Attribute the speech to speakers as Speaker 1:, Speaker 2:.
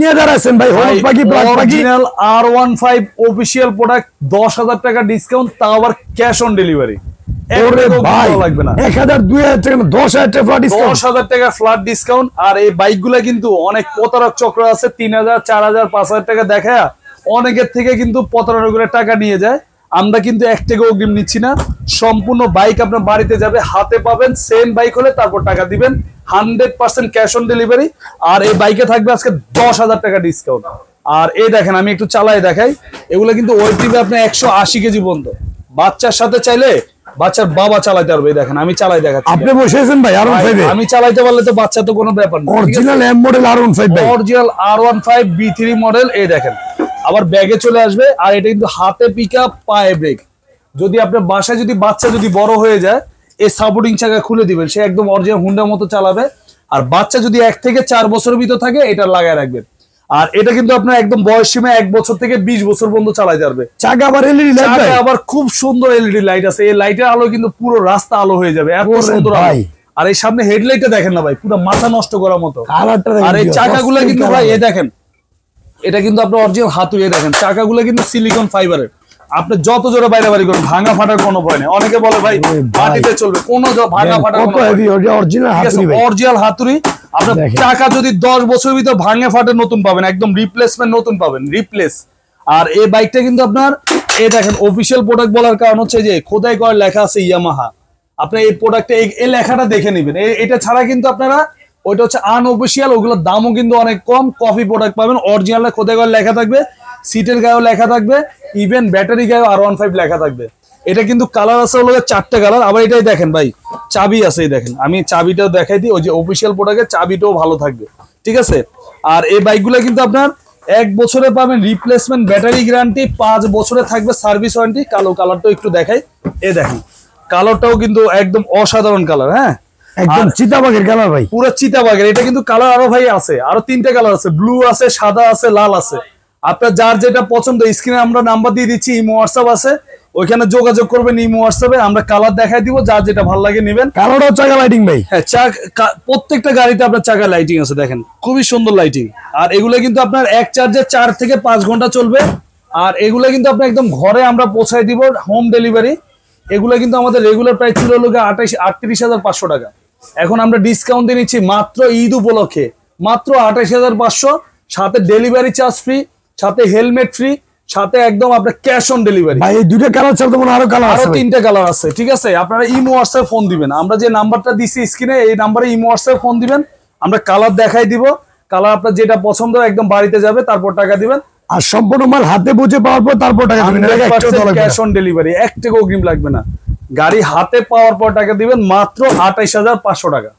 Speaker 1: নিয়ে দাঁড়াচ্ছেন ভাই হলুদ পাখি ব্ল্যাক পাখি
Speaker 2: অরিজিনাল R15 অফিশিয়াল প্রোডাক্ট 10,000 টাকা ডিসকাউন্ট, তাও আবার ক্যাশ অন ডেলিভারি।
Speaker 1: লাগবে না 1000 2000 টাকা 10,000 টাকা ফ্ল্যাট ডিসকাউন্ট,
Speaker 2: 10,000 টাকা ফ্ল্যাট ডিসকাউন্ট। আর এই বাইকগুলা কিন্তু অনেক প্রতারক চক্র আছে, 3000 4000 5000 টাকা দেখায় অনেকের থেকে কিন্তু প্রতারণা করে টাকা নিয়ে যায়। আমরা কিন্তু 1 টাকা অগ্রিম নিচ্ছি না, সম্পূর্ণ বাইক আপনার বাড়িতে যাবে, হাতে পাবেন। সেম বাইক হলে তারপর টাকা দিবেন, 100% ক্যাশ অন ডেলিভারি। আর এই বাইকে থাকবে আজকে 10,000 টাকা ডিসকাউন্ট। আর এই দেখেন আমি একটু চালাই দেখাই, এগুলো কিন্তু ওয়েট দিবে আপনার 180 কেজি পর্যন্ত। বাচ্চার সাথে চাইলে বাচ্চার বাবা চালাতে পারবে। দেখেন আমি চালাই দেখাচ্ছি,
Speaker 1: আপনি বসেছেন ভাই R15 এ,
Speaker 2: আমি চালাইতে পারলে তো বাচ্চা তো কোনো ব্যাপার না।
Speaker 1: অরিজিনাল এম মডেল R15 ভাই,
Speaker 2: অরিজিনাল R15 B3 মডেল। এই দেখেন আবার ব্যাগে চলে আসবে। আর এটা কিন্তু হাতে পিকআপ পায়ে ব্রেক। যদি আপনার বাসায় যদি বাচ্চা যদি বড় হয়ে যায়, এই সাপোর্টিং চাকা খুলে দিবেন, সে একদম অরিজিনাল হুন্ডার মতো চালাবে। আর বাচ্চা যদি 1 থেকে 4 বছরের ভিতর থাকে, এটা লাগায় রাখবেন। আর এটা কিন্তু আপনার একদম বয়স সীমা 1 বছর থেকে 20 বছর পর্যন্ত চালাতে পারবে।
Speaker 1: চাকা আবার এলইডি লাইট,
Speaker 2: চাকা আবার খুব সুন্দর এলইডি লাইট আছে, এই লাইটের আলো কিন্তু পুরো রাস্তা আলো হয়ে যাবে, এত সুন্দর আলো। আর এই সামনে হেডলাইটটা দেখেন না ভাই, পুরো মাথা নষ্ট করার মতো। আর এই চাকাগুলো কিন্তু ভাই এই দেখেন, এটা কিন্তু আপনার অরিজিনাল হাতুড়ি। দেখেন চাকাগুলো কিন্তু সিলিকন ফাইবারের, আপনি যত জোরে বাইরে বাড়ি করুন ভাঙা ফাটার কোনো ভয় নেই। অনেকে বলে ভাই মাটিতে চলবে, কোনো ভাঙা ফাটার কোনো অরিজিনাল হাতুড়ি। আপনার চাকা যদি 10 বছরের ভিতর ভাঙে ফাটে নতুন পাবেন, একদম রিপ্লেসমেন্ট নতুন পাবেন, রিপ্লেস। আর এই বাইকটা কিন্তু আপনার এই দেখেন অফিসিয়াল প্রোডাক্ট বলার কারণ হচ্ছে যে খোদাই করা লেখা আছে ইয়ামাহা। আপনি এই প্রোডাক্টে এই লেখাটা দেখে নেবেন। এটা ছাড়া কিন্তু আপনারা ওইটা হচ্ছে আনঅফিসিয়াল, ওগুলোর দামও কিন্তু অনেক কম। কপি প্রোডাক্ট পাবেন, অরিজিনাল খোদাই করা লেখা থাকবে, সিটের গায়েও লেখা থাকবে, ইভেন ব্যাটারি গায়েও R15 লেখা থাকবে। এটা কিন্তু কালার আছে হলো 4টে কালার। আবার এটাই দেখেন ভাই চাবি আছে, এই দেখেন আমি চাবিটাও দেখাই দিই, ওই যে অফিসিয়াল প্রোডাক্টের চাবিটাও ভালো থাকবে, ঠিক আছে। আর এই বাইকগুলো কিন্তু আপনার 1 বছরে পাবেন রিপ্লেসমেন্ট ব্যাটারি গ্যারান্টি, 5 বছরে থাকবে সার্ভিস ওয়ারেন্টি। কালো কালারটাও একটু দেখাই, এই দেখেন কালারটাও কিন্তু একদম অসাধারণ কালার। হ্যাঁ
Speaker 1: একদম চিতাবাগের কালার ভাই,
Speaker 2: পুরো চিতাবাগের। এটা কিন্তু কালার আরো ভাই আছে, আরো 3টে কালার আছে, ব্লু আছে, সাদা আছে, লাল আছে। আপনার যার যেটা পছন্দ, স্ক্রিনে আমরা নাম্বার দিয়ে দিচ্ছি, ইমো হোয়াটসঅ্যাপ আছে, ওইখানে যোগাযোগ করবেন ইমো হোয়াটসঅ্যাপে, আমরা কালার দেখাই দিব, যার যেটা ভালো লাগে নেবেন।
Speaker 1: কালারটাও চাকা লাইটিং ভাই,
Speaker 2: হ্যাঁ প্রত্যেকটা গাড়িতে আপনার চাকা লাইটিং আছে, দেখেন খুবই সুন্দর লাইটিং। আর এগুলো কিন্তু আপনার এক চার্জে 4 থেকে 5 ঘন্টা চলবে। আর এগুলো কিন্তু আপনি একদম ঘরে আমরা পৌঁছায় দিব, হোম ডেলিভারি। এগুলো কিন্তু আমাদের রেগুলার প্রাইস ছিল হলো 38,500 টাকা। এখন আমরা ডিসকাউন্ট দিয়ে নিচ্ছি মাত্র ঈদ উপলক্ষে, মাত্র 28,500, সাথে ডেলিভারি চার্জ ফ্রি, সাথে হেলমেট ফ্রি, সাথে একদম আপনার ক্যাশ অন ডেলিভারি।
Speaker 1: ভাই এই দুটো কালার ছাড়া তো মনে আরো কালার আছে,
Speaker 2: আরো 3টে কালার আছে, ঠিক আছে। আপনারা ইমো হোয়াটসঅ্যাপ ফোন দিবেন, আমরা যে নাম্বারটা দিছি স্ক্রিনে, এই নাম্বারে ইমো হোয়াটসঅ্যাপ ফোন দিবেন, আমরা কালার দেখাই দিব। কালার আপনার যেটা পছন্দ একদম বাড়িতে যাবে, তারপর টাকা দিবেন।
Speaker 1: আর সম্পূর্ণ মাল হাতে বুঝে পাওয়ার পর তারপর টাকা দিবেন,
Speaker 2: ক্যাশ অন ডেলিভারি, 1 টাকা অগ্রিম লাগবে না। গাড়ি হাতে পাওয়ার পর টাকা দিবেন, মাত্র 28,500 টাকা।